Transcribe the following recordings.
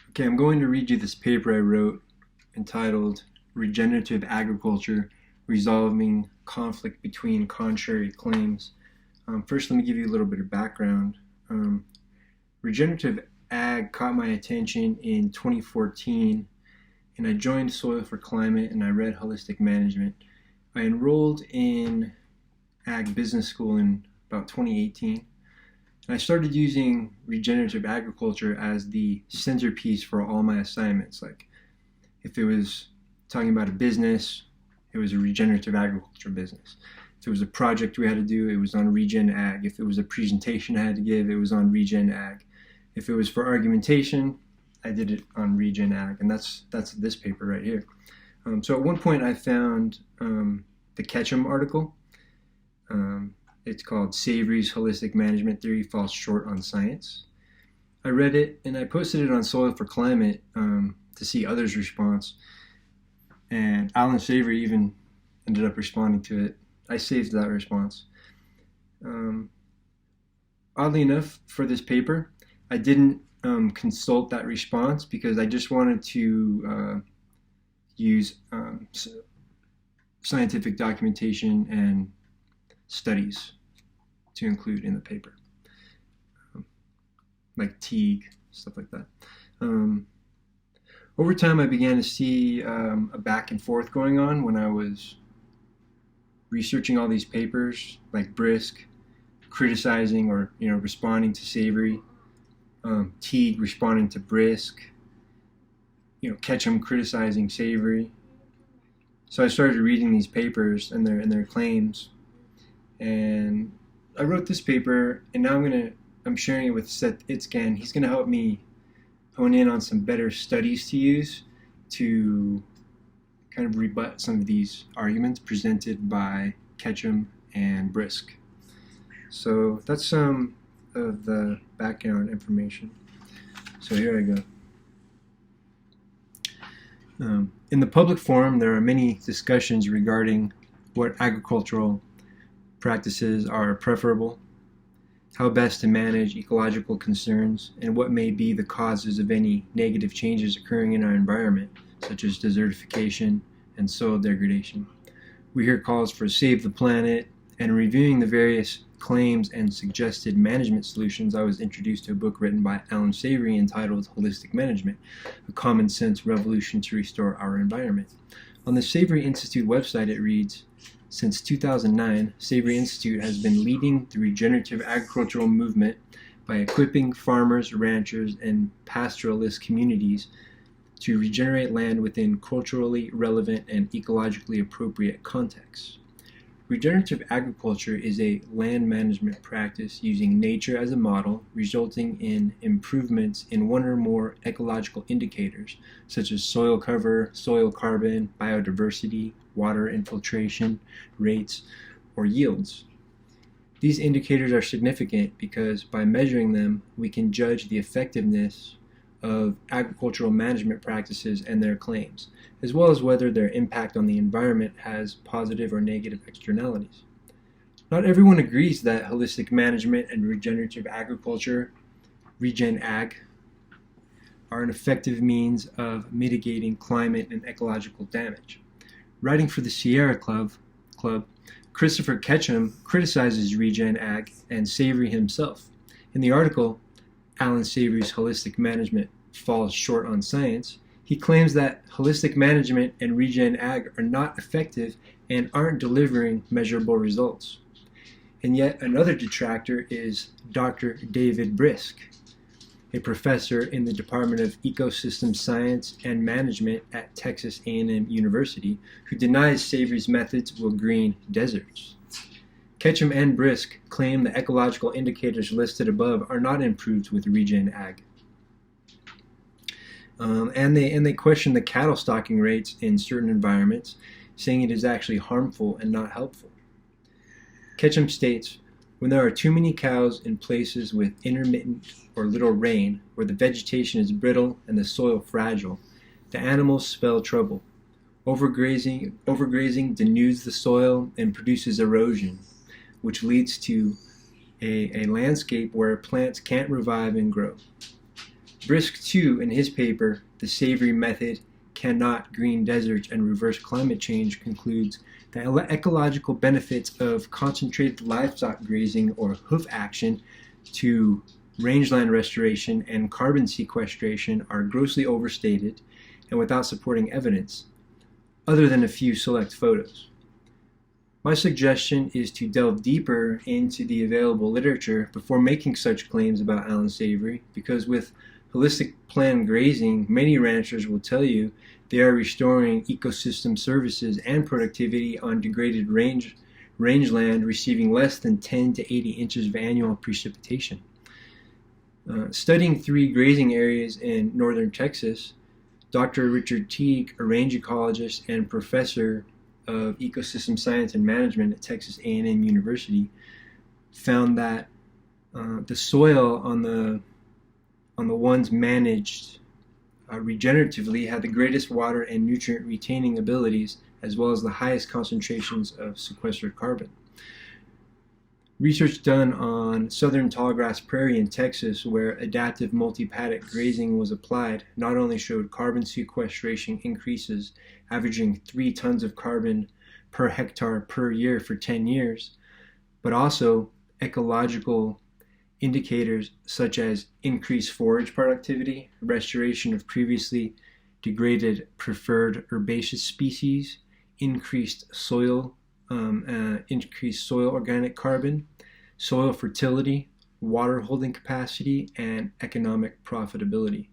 Okay, I'm going to read you this paper I wrote entitled Regenerative Agriculture, Resolving Conflict Between Contrary Claims. First, let me give you a little bit of background. Regenerative Ag caught my attention in 2014, and I joined Soil for Climate and I read Holistic Management. I enrolled in Ag Business School in about 2018. And I started using regenerative agriculture as the centerpiece for all my assignments. Like if it was talking about a business, it was a regenerative agriculture business. If it was a project we had to do, it was on Regen Ag. If it was a presentation I had to give, it was on Regen Ag. If it was for argumentation, I did it on Regen Ag. And that's this paper right here. So at one point I found the Ketcham article. It's called Savory's Holistic Management Theory Falls Short on Science. I read it and I posted it on Soil for Climate to see others' response. And Allan Savory even ended up responding to it. I saved that response. Oddly enough, for this paper, I didn't consult that response because I just wanted to use scientific documentation and studies to include in the paper, like Teague, stuff like that. Over time, I began to see a back and forth going on when I was researching all these papers, like Briske criticizing or responding to Savory, Teague responding to Briske, Ketcham criticizing Savory. So I started reading these papers and their claims. And I wrote this paper, and now I'm sharing it with Seth Itzkan. He's going to help me hone in on some better studies to use to kind of rebut some of these arguments presented by Ketcham and Briske. So that's some of the background information. So here I go. In the public forum, there are many discussions regarding what agricultural practices are preferable, how best to manage ecological concerns, and what may be the causes of any negative changes occurring in our environment, such as desertification and soil degradation. We hear calls for Save the Planet, and reviewing the various claims and suggested management solutions, I was introduced to a book written by Allan Savory entitled Holistic Management, a common sense revolution to restore our environment. On the Savory Institute website it reads, since 2009, Savory Institute has been leading the regenerative agricultural movement by equipping farmers, ranchers, and pastoralist communities to regenerate land within culturally relevant and ecologically appropriate contexts. Regenerative agriculture is a land management practice using nature as a model, resulting in improvements in one or more ecological indicators, such as soil cover, soil carbon, biodiversity, water infiltration rates, or yields. These indicators are significant because by measuring them, we can judge the effectiveness of agricultural management practices and their claims, as well as whether their impact on the environment has positive or negative externalities. Not everyone agrees that holistic management and regenerative agriculture, Regen Ag, are an effective means of mitigating climate and ecological damage. Writing for the Sierra Club, Christopher Ketcham criticizes Regen Ag and Savory himself. In the article, Allan Savory's Holistic Management Falls Short on Science, he claims that holistic management and Regen Ag are not effective and aren't delivering measurable results. And yet another detractor is Dr. David Briske, a professor in the Department of Ecosystem Science and Management at Texas A&M University, who denies Savory's methods will green deserts. Ketcham and Briske claim the ecological indicators listed above are not improved with Regen Ag. And they question the cattle stocking rates in certain environments, saying it is actually harmful and not helpful. Ketcham states, when there are too many cows in places with intermittent or little rain, where the vegetation is brittle and the soil fragile, the animals spell trouble. Overgrazing denudes the soil and produces erosion, which leads to a landscape where plants can't revive and grow. Briske, too, in his paper, The Savory Method Cannot Green Deserts and Reverse Climate Change, concludes that ecological benefits of concentrated livestock grazing or hoof action to rangeland restoration and carbon sequestration are grossly overstated and without supporting evidence, other than a few select photos. My suggestion is to delve deeper into the available literature before making such claims about Allan Savory, because with holistic planned grazing, many ranchers will tell you they are restoring ecosystem services and productivity on degraded rangeland receiving less than 10 to 80 inches of annual precipitation. Studying 3 grazing areas in northern Texas, Dr. Richard Teague, a range ecologist and professor of ecosystem science and management at Texas A&M University, found that the soil on the ones managed regeneratively had the greatest water and nutrient retaining abilities, as well as the highest concentrations of sequestered carbon. Research done on southern tallgrass prairie in Texas, where adaptive multi-paddock grazing was applied, not only showed carbon sequestration increases averaging 3 tons of carbon per hectare per year for 10 years, but also ecological indicators such as increased forage productivity, restoration of previously degraded preferred herbaceous species, increased soil organic carbon, soil fertility, water holding capacity, and economic profitability.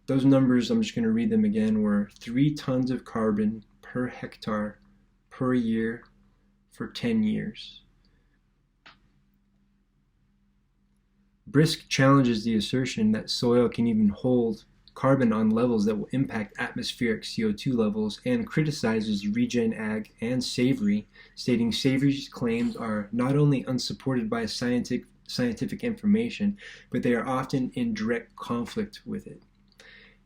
Those numbers, I'm just going to read them again, were 3 tons of carbon per hectare per year for 10 years. Briske challenges the assertion that soil can even hold carbon on levels that will impact atmospheric CO2 levels, and criticizes Regen Ag and Savory, stating Savory's claims are not only unsupported by scientific information, but they are often in direct conflict with it.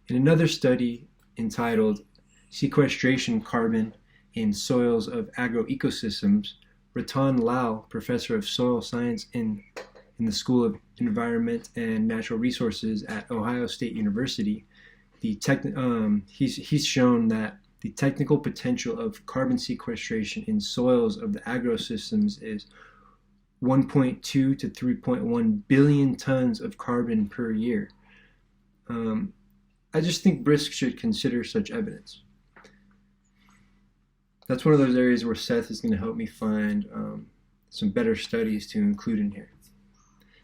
In another study entitled Sequestration Carbon in Soils of Agroecosystems, Ratan Lau, professor of soil science in the School of Environment and Natural Resources at Ohio State University, he's shown that the technical potential of carbon sequestration in soils of the agrosystems is 1.2 to 3.1 billion tons of carbon per year. I just think Briske should consider such evidence. That's one of those areas where Seth is going to help me find some better studies to include in here.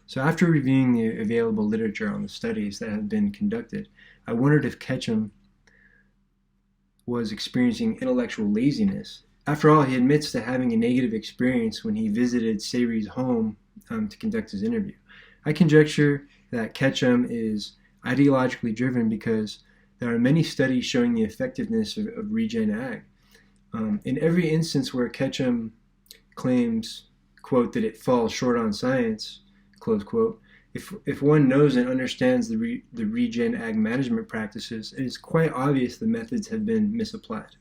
So after reviewing the available literature on the studies that have been conducted, I wondered if Ketcham was experiencing intellectual laziness. After all, he admits to having a negative experience when he visited Savory's home to conduct his interview. I conjecture that Ketcham is ideologically driven because there are many studies showing the effectiveness of Regen Ag. In every instance where Ketcham claims, quote, that it falls short on science, close quote, if one knows and understands the Regen Ag management practices, it is quite obvious the methods have been misapplied.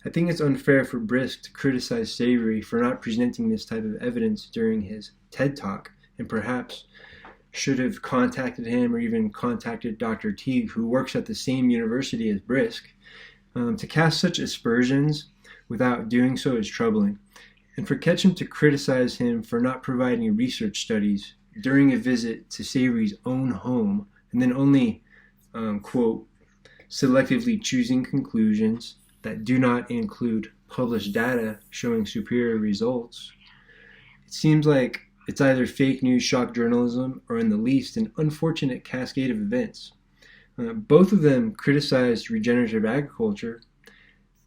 I think it's unfair for Briske to criticize Savory for not presenting this type of evidence during his TED Talk, and perhaps should have contacted him or even contacted Dr. Teague, who works at the same university as Briske. To cast such aspersions without doing so is troubling. And for Ketcham to criticize him for not providing research studies during a visit to Savory's own home, and then only, quote, selectively choosing conclusions that do not include published data showing superior results, it seems like it's either fake news shock journalism or, in the least, an unfortunate cascade of events. Both of them criticized regenerative agriculture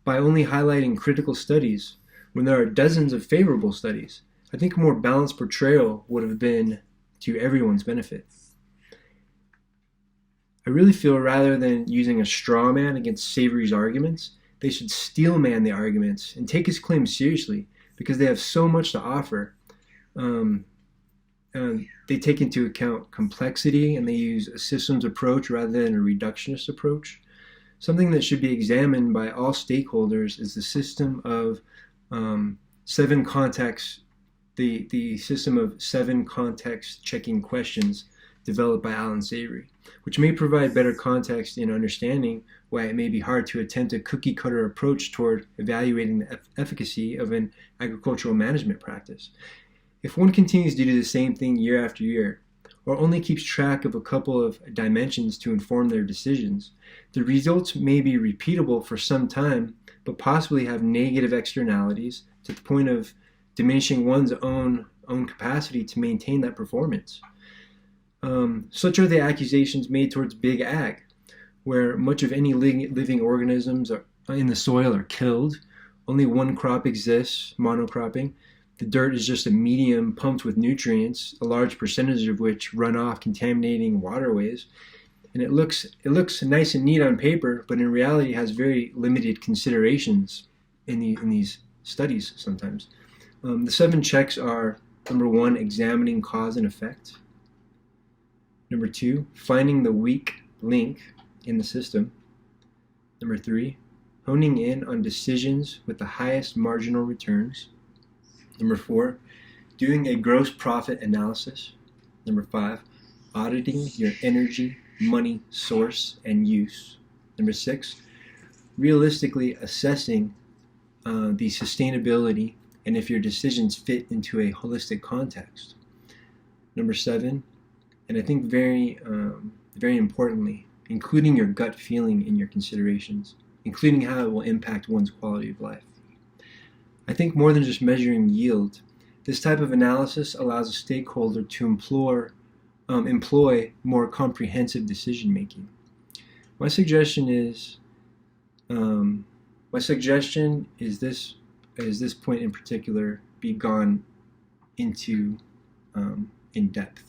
by only highlighting critical studies when there are dozens of favorable studies. I think a more balanced portrayal would have been to everyone's benefit. I really feel rather than using a straw man against Savory's arguments, they should steel man the arguments and take his claims seriously, because they have so much to offer. They take into account complexity, and they use a systems approach rather than a reductionist approach. Something that should be examined by all stakeholders is the system of 7 contexts, the system of 7 context checking questions developed by Allan Savory, which may provide better context in understanding why it may be hard to attempt a cookie-cutter approach toward evaluating the efficacy of an agricultural management practice. If one continues to do the same thing year after year, or only keeps track of a couple of dimensions to inform their decisions, the results may be repeatable for some time, but possibly have negative externalities to the point of diminishing one's own capacity to maintain that performance. Such are the accusations made towards Big Ag, where much of any living organisms in the soil are killed. Only one crop exists, monocropping. The dirt is just a medium pumped with nutrients, a large percentage of which run off contaminating waterways. And it looks nice and neat on paper, but in reality has very limited considerations in these studies sometimes. The 7 checks are: number 1, examining cause and effect. Number 2, finding the weak link in the system. Number 3, honing in on decisions with the highest marginal returns. Number 4, doing a gross profit analysis. Number 5, auditing your energy, money, source, and use. Number 6, realistically assessing the sustainability and if your decisions fit into a holistic context. Number 7, and I think very importantly, including your gut feeling in your considerations, including how it will impact one's quality of life. I think more than just measuring yield, this type of analysis allows a stakeholder to employ more comprehensive decision making. My suggestion is this point in particular be gone into in depth.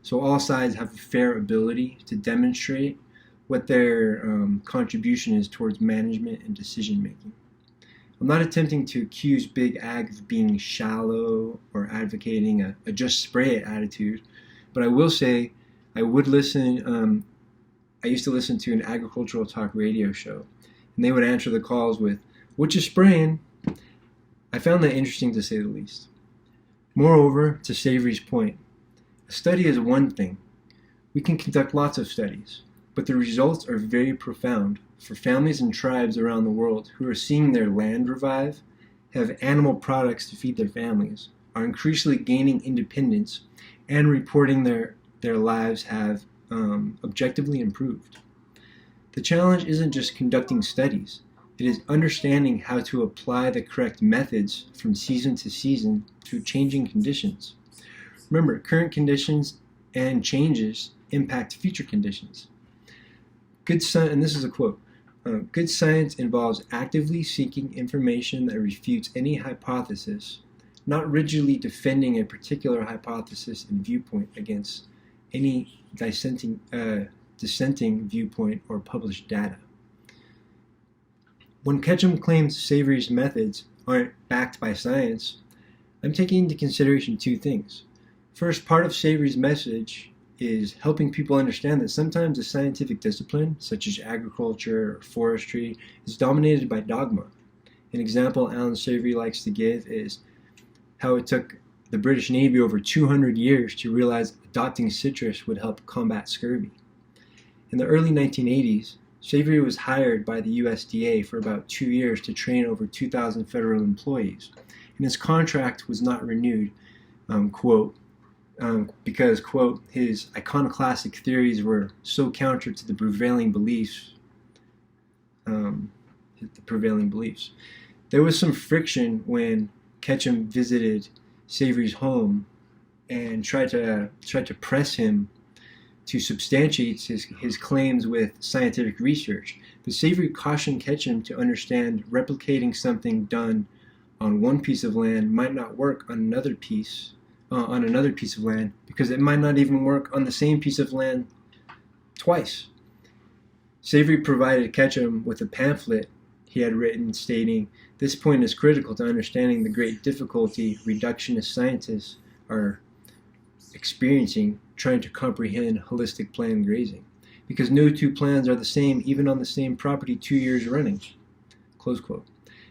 So all sides have a fair ability to demonstrate what their contribution is towards management and decision making. I'm not attempting to accuse Big Ag of being shallow or advocating a just spray it attitude, but I will say I used to listen to an agricultural talk radio show, and they would answer the calls with, "What you spraying?" I found that interesting to say the least. Moreover, to Savory's point, a study is one thing. We can conduct lots of studies, but the results are very profound for families and tribes around the world who are seeing their land revive, have animal products to feed their families, are increasingly gaining independence, and reporting their lives have objectively improved. The challenge isn't just conducting studies. It is understanding how to apply the correct methods from season to season to changing conditions. Remember, current conditions and changes impact future conditions. And this is a quote, good science involves actively seeking information that refutes any hypothesis, not rigidly defending a particular hypothesis and viewpoint against any dissenting viewpoint or published data. When Ketcham claims Savory's methods aren't backed by science, I'm taking into consideration 2 things. First, part of Savory's message is helping people understand that sometimes a scientific discipline, such as agriculture or forestry, is dominated by dogma. An example Allan Savory likes to give is how it took the British Navy over 200 years to realize adopting citrus would help combat scurvy. In the early 1980s, Savory was hired by the USDA for about 2 years to train over 2,000 federal employees, and his contract was not renewed, because, quote, his iconoclastic theories were so counter to the prevailing beliefs. There was some friction when Ketcham visited Savory's home and tried to press him to substantiate his claims with scientific research. But Savory cautioned Ketcham to understand replicating something done on one piece of land might not work on another piece of land, because it might not even work on the same piece of land twice. Savory provided Ketcham with a pamphlet he had written stating, "This point is critical to understanding the great difficulty reductionist scientists are experiencing trying to comprehend holistic plan grazing, because no 2 plans are the same even on the same property 2 years running." Close quote.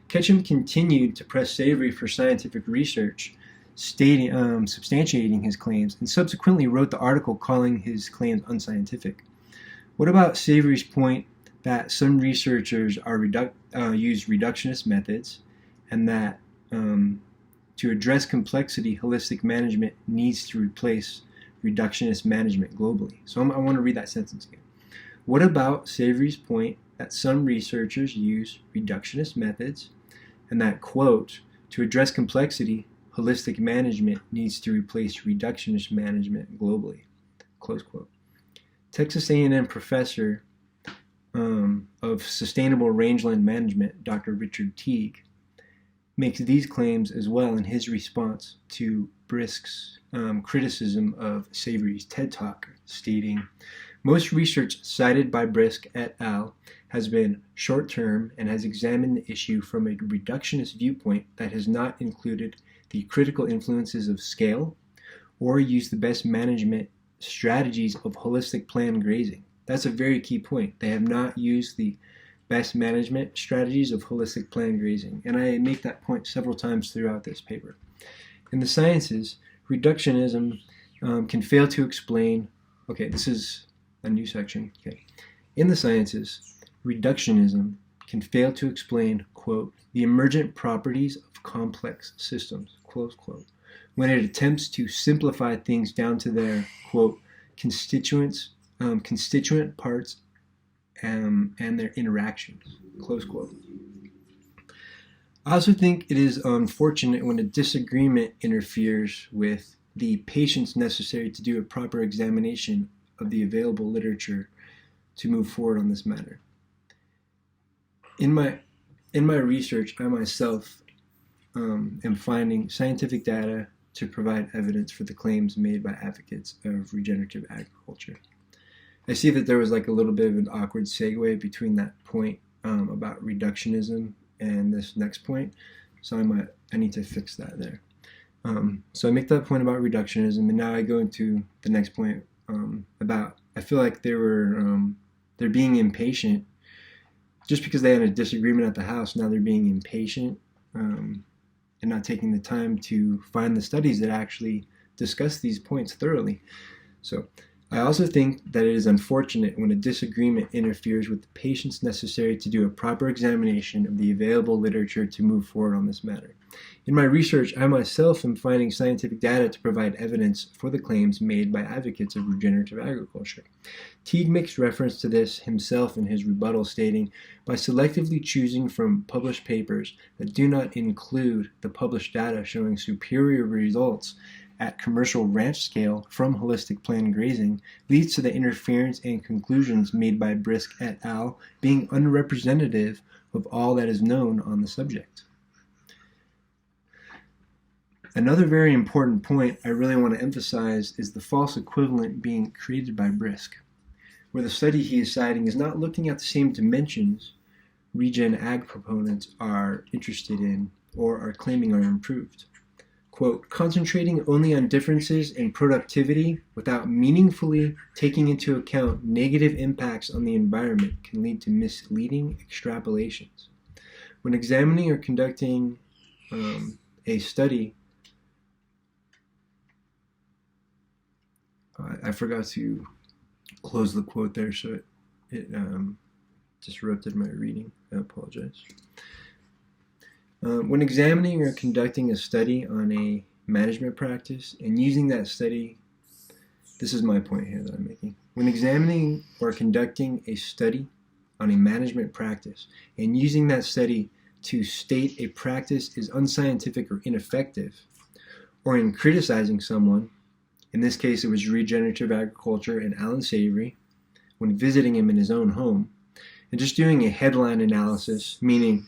Ketcham continued to press Savory for scientific research, substantiating his claims, and subsequently wrote the article calling his claims unscientific. What about Savory's point that some researchers use reductionist methods, and that to address complexity, holistic management needs to replace reductionist management globally? So I want to read that sentence again. What about Savory's point that some researchers use reductionist methods, and that, quote, to address complexity, holistic management needs to replace reductionist management globally, close quote. Texas A&M professor of sustainable rangeland management, Dr. Richard Teague, makes these claims as well in his response to Briske's criticism of Savory's TED Talk, stating, most research cited by Briske et al. Has been short-term and has examined the issue from a reductionist viewpoint that has not included the critical influences of scale or used the best management strategies of holistic planned grazing. That's a very key point. They have not used the best management strategies of holistic planned grazing, and I make that point several times throughout this paper. In the sciences, reductionism can fail to explain, okay, this is a new section, okay. In the sciences, reductionism can fail to explain, quote, the emergent properties of complex systems, close quote, when it attempts to simplify things down to their, quote, constituent parts and their interactions, close quote. I also think it is unfortunate when a disagreement interferes with the patience necessary to do a proper examination of the available literature to move forward on this matter. In my research, I myself am finding scientific data to provide evidence for the claims made by advocates of regenerative agriculture. I see that there was like a little bit of an awkward segue between that point about reductionism and this next point, so I need to fix that there. So I make that point about reductionism, and now I go into the next point about, I feel like they're being impatient. Just because they had a disagreement at the house, now they're being impatient and not taking the time to find the studies that actually discuss these points thoroughly. So I also think that it is unfortunate when a disagreement interferes with the patience necessary to do a proper examination of the available literature to move forward on this matter. In my research, I myself am finding scientific data to provide evidence for the claims made by advocates of regenerative agriculture. Teague makes reference to this himself in his rebuttal, stating, by selectively choosing from published papers that do not include the published data showing superior results at commercial ranch scale from holistic planned grazing leads to the interference and conclusions made by Briske et al. Being unrepresentative of all that is known on the subject. Another very important point I really want to emphasize is the false equivalent being created by Briske, where the study he is citing is not looking at the same dimensions regen ag proponents are interested in or are claiming are improved. Quote, concentrating only on differences in productivity without meaningfully taking into account negative impacts on the environment can lead to misleading extrapolations. When examining or conducting a study, I forgot to close the quote there, so it disrupted my reading. I apologize. When examining or conducting a study on a management practice and using that study, this is my point here that I'm making. When examining or conducting a study on a management practice and using that study to state a practice is unscientific or ineffective, or in criticizing someone, in this case it was Regenerative Agriculture and Allan Savory, when visiting him in his own home, and just doing a headline analysis, meaning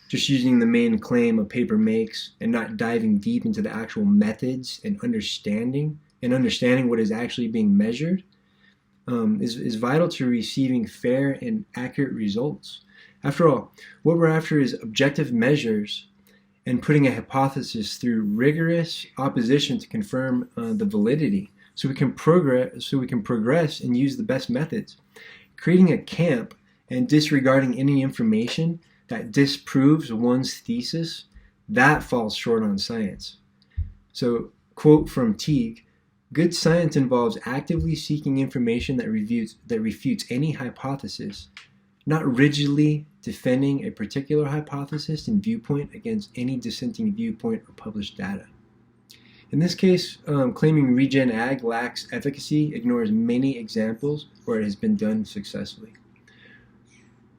just using the main claim a paper makes and not diving deep into the actual methods and understanding what is actually being measured, is vital to receiving fair and accurate results. After all, what we're after is objective measures and putting a hypothesis through rigorous opposition to confirm the validity, so we can progress and use the best methods. Creating a camp and disregarding any information that disproves one's thesis, that falls short on science. So, quote from Teague, "Good science involves actively seeking information that refutes any hypothesis, not rigidly defending a particular hypothesis and viewpoint against any dissenting viewpoint or published data." In this case, claiming regen ag lacks efficacy ignores many examples where it has been done successfully.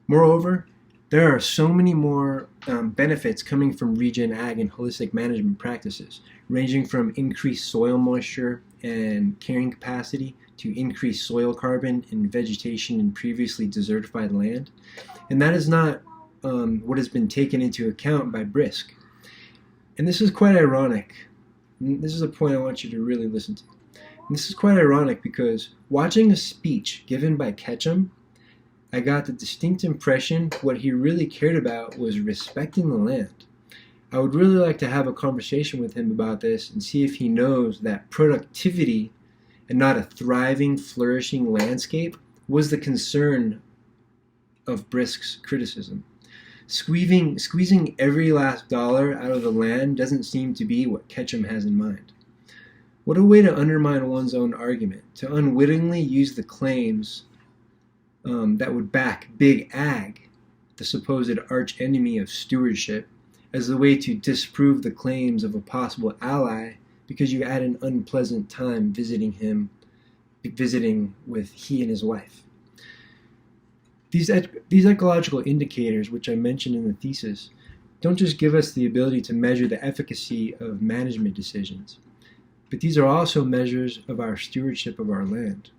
Moreover, there are so many more benefits coming from regen ag and holistic management practices, ranging from increased soil moisture and carrying capacity to increased soil carbon in vegetation in previously desertified land. And that is not what has been taken into account by Briske. And this is quite ironic. This is a point I want you to really listen to. And this is quite ironic because watching a speech given by Ketcham, I got the distinct impression what he really cared about was respecting the land. I would really like to have a conversation with him about this and see if he knows that productivity and not a thriving, flourishing landscape was the concern of Briske's criticism. Squeezing every last dollar out of the land doesn't seem to be what Ketcham has in mind. What a way to undermine one's own argument, to unwittingly use the claims that would back Big Ag, the supposed archenemy of stewardship, as the way to disprove the claims of a possible ally because you had an unpleasant time visiting with he and his wife. These ecological indicators, which I mentioned in the thesis, don't just give us the ability to measure the efficacy of management decisions, but these are also measures of our stewardship of our land.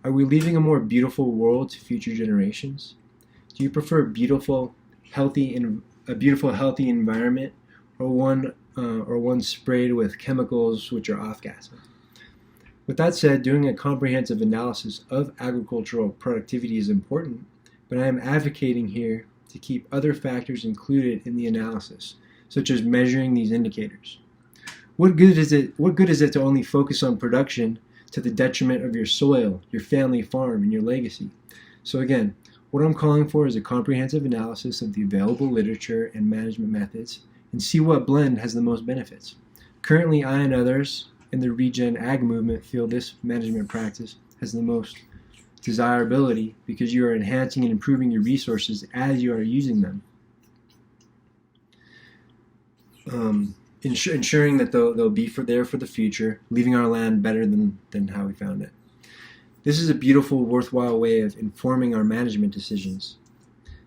Are we leaving a more beautiful world to future generations? Do you prefer a beautiful, healthy environment, or one sprayed with chemicals which are off-gassing? With that said, doing a comprehensive analysis of agricultural productivity is important, but I am advocating here to keep other factors included in the analysis, such as measuring these indicators. What good is it to only focus on production to the detriment of your soil, your family farm, and your legacy? So again, what I'm calling for is a comprehensive analysis of the available literature and management methods and see what blend has the most benefits. Currently, I and others in the regen ag movement feel this management practice has the most desirability because you are enhancing and improving your resources as you are using them, ensuring that they'll be there for the future, leaving our land better than how we found it. This is a beautiful, worthwhile way of informing our management decisions.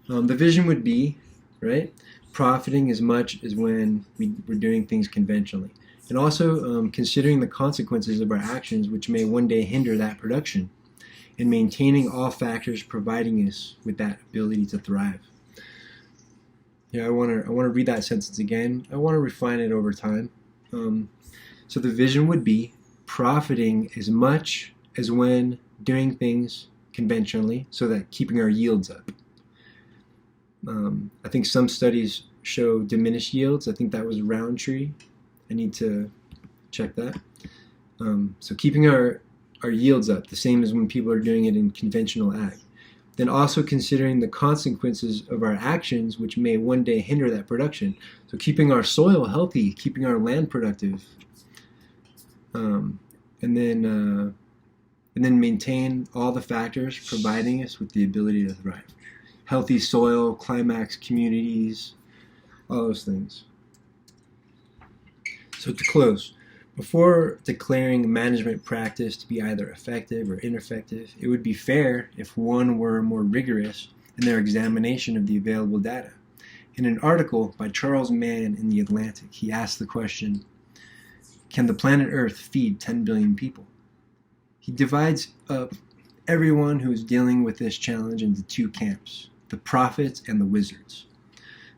The vision would be, right, profiting as much as when we're doing things conventionally, and also considering the consequences of our actions which may one day hinder that production, and maintaining all factors providing us with that ability to thrive. Yeah, I want to read that sentence again. I want to refine it over time. So the vision would be profiting as much as when doing things conventionally, so that keeping our yields up. I think some studies show diminished yields. I think that was Roundtree. I need to check that. So keeping our yields up, the same as when people are doing it in conventional ag. Then also considering the consequences of our actions, which may one day hinder that production. So keeping our soil healthy, keeping our land productive, and then maintain all the factors providing us with the ability to thrive. Healthy soil, climax communities, all those things. So to close, before declaring management practice to be either effective or ineffective, it would be fair if one were more rigorous in their examination of the available data. In an article by Charles Mann in The Atlantic, he asked the question, can the planet Earth feed 10 billion people? He divides up everyone who is dealing with this challenge into two camps, the prophets and the wizards.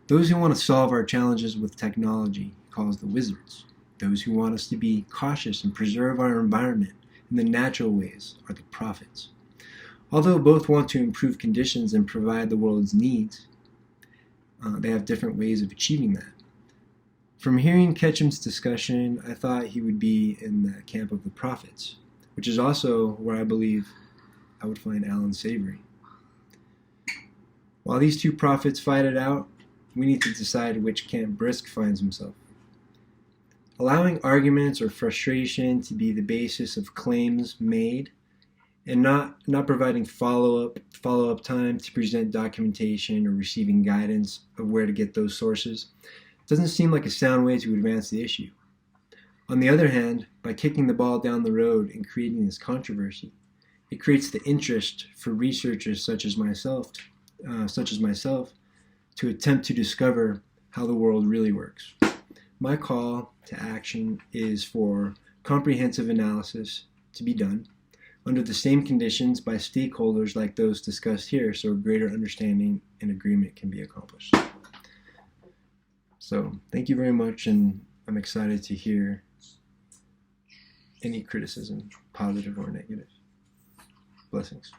Those who want to solve our challenges with technology, he calls the wizards. Those who want us to be cautious and preserve our environment in the natural ways are the prophets. Although both want to improve conditions and provide the world's needs, they have different ways of achieving that. From hearing Ketcham's discussion, I thought he would be in the camp of the prophets, which is also where I believe I would find Allan Savory. While these two prophets fight it out, we need to decide which camp Briske finds himself. allowing arguments or frustration to be the basis of claims made, and not providing follow-up time to present documentation or receiving guidance of where to get those sources doesn't seem like a sound way to advance the issue. On the other hand, by kicking the ball down the road and creating this controversy, it creates the interest for researchers such as myself to attempt to discover how the world really works. My call to action is for comprehensive analysis to be done under the same conditions by stakeholders like those discussed here, so a greater understanding and agreement can be accomplished. So thank you very much, and I'm excited to hear any criticism, positive or negative. Blessings.